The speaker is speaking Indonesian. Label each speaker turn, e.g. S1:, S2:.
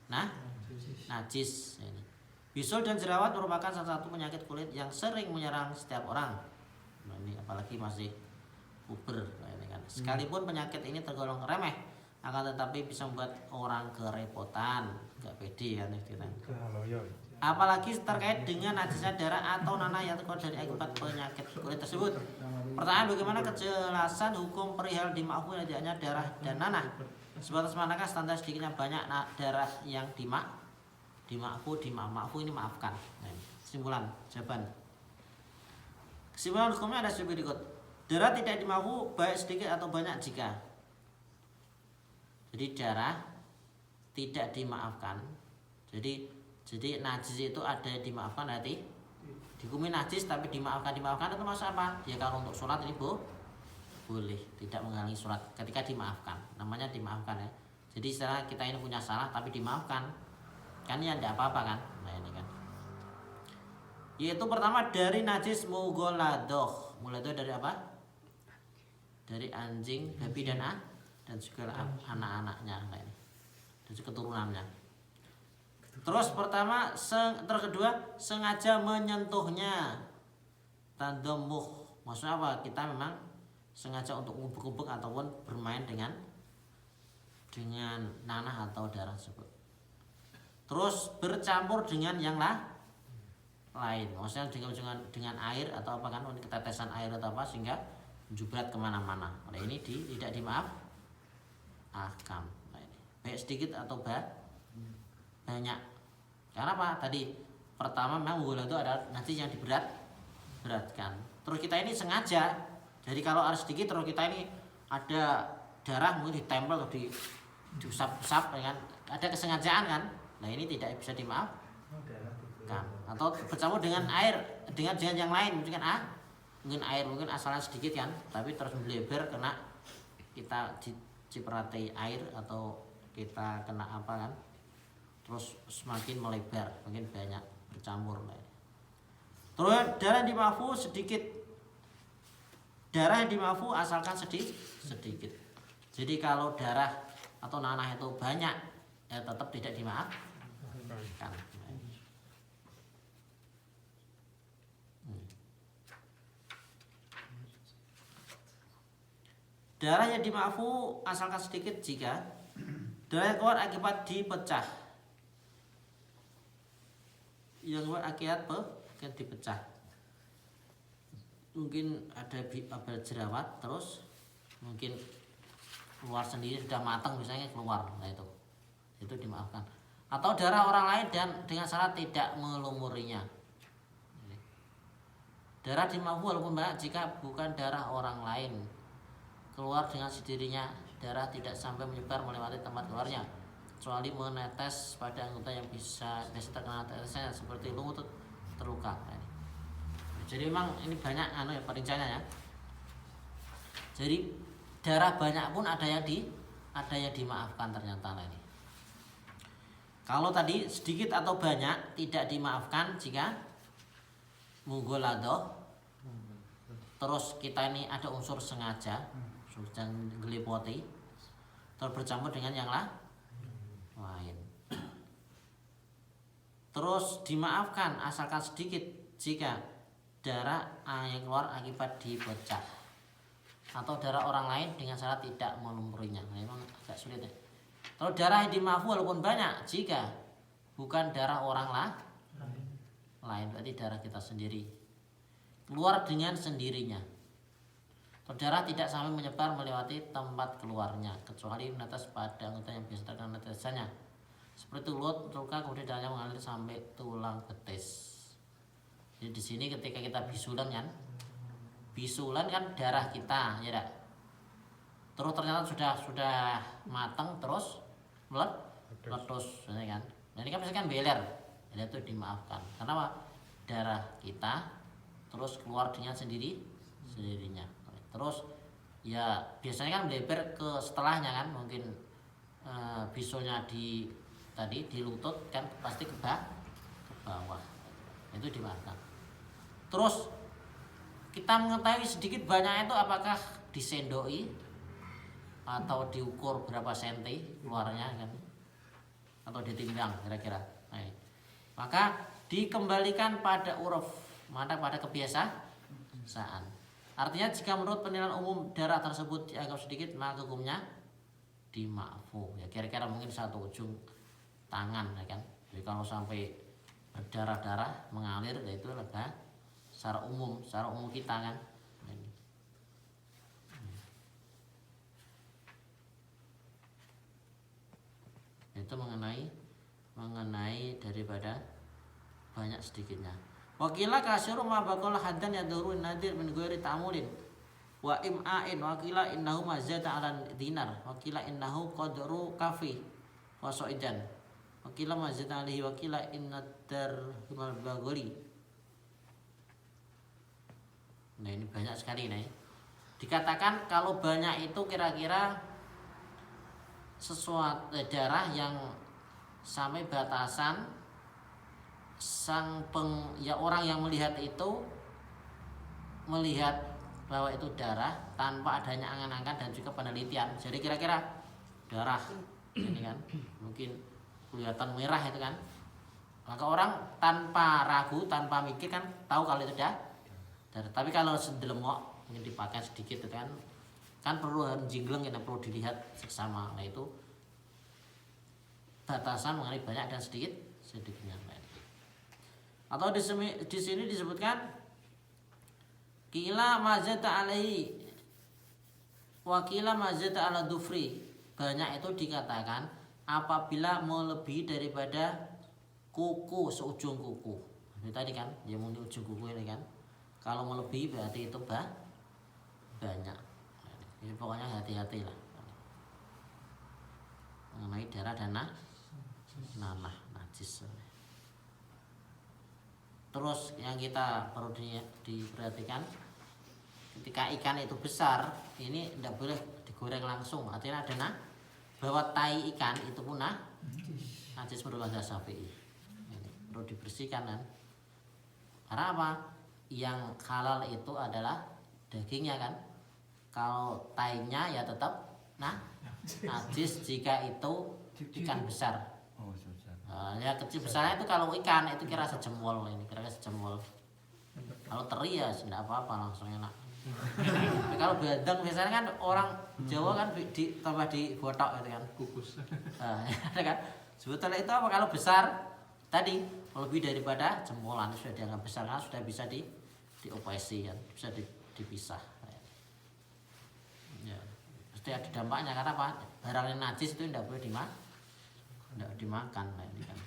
S1: nah najis ini. Bisul dan jerawat merupakan salah satu penyakit kulit yang sering menyerang setiap orang. Nah, ini apalagi masih puber ini kan. Sekalipun penyakit ini tergolong remeh, akan tetapi bisa membuat orang kerepotan, gak pede kan gitu. Apalagi terkait dengan najisnya darah atau nanah yang terkeluar dari akibat penyakit kulit tersebut. Pertanyaan, bagaimana kejelasan hukum perihal dimaafkan tidaknya darah dan nanah? Sebatas manakah standar sedikitnya banyak darah yang dimaafkan ini maafkan. Nah, kesimpulan jawaban. Kesimpulan hukumnya ada sebagai berikut. Darah tidak dimaafkan baik sedikit atau banyak jika. Jadi darah tidak dimaafkan. Jadi najis itu ada dimaafkan nanti. Dihukumi najis tapi dimaafkan itu maksud apa? Ya kalau untuk sholat ini boleh, tidak menghalangi sholat ketika dimaafkan. Namanya dimaafkan ya. Jadi setelah kita ini punya salah tapi dimaafkan, kan ya tidak apa-apa kan? Nah ini kan. Yaitu pertama dari najis mughaladoh. Mughaladoh dari apa? Dari anjing, babi dan segala anak-anaknya. Nah ini. Dan keturunannya. Terus terus kedua sengaja menyentuhnya. Tandamuh. Maksudnya apa? Kita memang sengaja untuk ubek-ubek ataupun bermain dengan nanah atau darah tersebut. Terus bercampur dengan yang lain. Maksudnya dengan air atau apa kan? Ketetesan air atau apa sehingga jubrat kemana-mana. Nah ini tidak dimaafkan. Nah, ini. Baik sedikit atau banyak. Karena apa? Tadi pertama memang gula itu adalah najis yang diberatkan. Terus kita ini sengaja. Jadi kalau harus sedikit terus kita ini ada darah mungkin ditempel atau diusap-usap ya kan. Ada kesengajaan kan? Nah ini tidak bisa dimaafkan. Atau bercampur dengan air dengan yang lain mungkin kan mungkin air mungkin asalnya sedikit kan, tapi terus melebar kena kita ciprati air atau kita kena apa kan? Terus semakin melebar, makin banyak bercampur. Terus darah yang dimaafkan sedikit. Darah yang dimaafkan asalkan sedikit. Jadi kalau darah atau nanah itu banyak, ya tetap tidak dimaafkan. Darah yang dimaafkan asalkan sedikit jika darah yang keluar akibat dipecah. Yang keluar akibat dipecah. Mungkin ada jerawat terus mungkin keluar sendiri sudah matang misalnya keluar. Nah itu dimaafkan. Atau darah orang lain dan dengan syarat tidak melumurinya. Darah dimaafkan walaupun banyak jika bukan darah orang lain. Keluar dengan sendirinya, darah tidak sampai menyebar melewati tempat keluarnya, kecuali menetes pada anggota yang biasa terkena tetesnya seperti lutut terluka. Jadi memang ini banyak perinciannya ya. Jadi darah banyak pun ada yang dimaafkan ternyata ini. Kalau tadi sedikit atau banyak tidak dimaafkan jika mughaladoh. Terus kita ini ada unsur sengaja dan gelipoti terus bercampur dengan yang lain. Terus dimaafkan asalkan sedikit jika darah yang keluar akibat dipecah atau darah orang lain dengan syarat tidak melumurinya. Memang agak sulit ya. Kalau darah yang dimaafkan walaupun banyak jika bukan darah orang lain, berarti darah kita sendiri keluar dengan sendirinya. Darah tidak sampai menyebar melewati tempat keluarnya, kecuali menetes pada anggota yang biasa terkena tetesannya, seperti lutut terluka kemudian darahnya mengalir sampai tulang betis. Jadi di sini ketika kita bisulan kan darah kita, ya tak? Terus ternyata sudah matang terus meletus, ya kan? Nah ini kan misalkan beler, itu dimaafkan. Karena apa? Darah kita terus keluar dengan sendirinya. Terus ya biasanya kan melebar ke setelahnya kan, mungkin bisulnya di lutut kan pasti ke bawah, itu dimaafkan. Terus kita mengetahui sedikit banyak itu apakah disendoi atau diukur berapa senti keluarnya kan, atau ditimbang kira-kira. Nah, maka dikembalikan pada uruf, mana pada kebiasaan. Artinya jika menurut penilaian umum darah tersebut dianggap sedikit, maka hukumnya dima'fu. Ya kira-kira mungkin satu ujung tangan ya kan. Jadi kalau sampai berdarah-darah mengalir, ya itu adalah secara umum kita kan. Itu mengenai daripada banyak sedikitnya. Wakila kasyuru ma baqala haddan yadurun nadir min ghairi ta'mulin wa im'ain wakila innahu mazada 'ala dinar wakila innahu qadru kafi wa sa'idan wakila mazada alaihi wakila inna darhimal bagoli. Nah ini banyak sekali nih. Dikatakan kalau banyak itu kira-kira sesuatu darah yang sampai batasan orang yang melihat itu melihat bahwa itu darah tanpa adanya angan-angan dan juga penelitian. Jadi kira-kira darah ini kan mungkin kelihatan merah itu kan, maka orang tanpa ragu tanpa mikir kan tahu kalau itu darah. Tapi kalau sedelemok mungkin dipakai sedikit itu kan perlu jingleng, yang perlu dilihat seksama. Nah itu batasan mengenai banyak dan sedikitnya. Atau di sini disebutkan kila mazata alaihi wakila mazata ala dufri. Banyak itu dikatakan apabila melebihi daripada kuku, seujung kuku. Ini tadi kan dia mau di ujung kuku ini kan. Kalau melebihi berarti itu banyak. Jadi pokoknya hati-hati lah mengenai darah dan nanah najis. Terus yang kita perlu diperhatikan, ketika ikan itu besar, ini tidak boleh digoreng langsung. Artinya ada bahwa tai ikan itu pun najis menurut mazhab Syafi'i. Perlu dibersihkan kan. Karena apa? Yang halal itu adalah dagingnya kan. Kalau tainya ya tetap najis jika itu ikan besar. Ya kecil besarnya itu kalau ikan itu kira sejempol ini, kira sejempol. Kalau teri ya tidak apa-apa, langsung enak. Kalau bandeng biasanya kan orang Jawa kan tambah digotok gitu kan.
S2: Kukus.
S1: Ya kan. Sebetulnya itu apa kalau besar tadi lebih daripada jempolan sudah dianggap besar kan, sudah bisa dioperasi kan, bisa dipisah. Ya, pasti ada dampaknya karena apa? Barang yang najis itu tidak boleh dimakan. Nah, ini kan.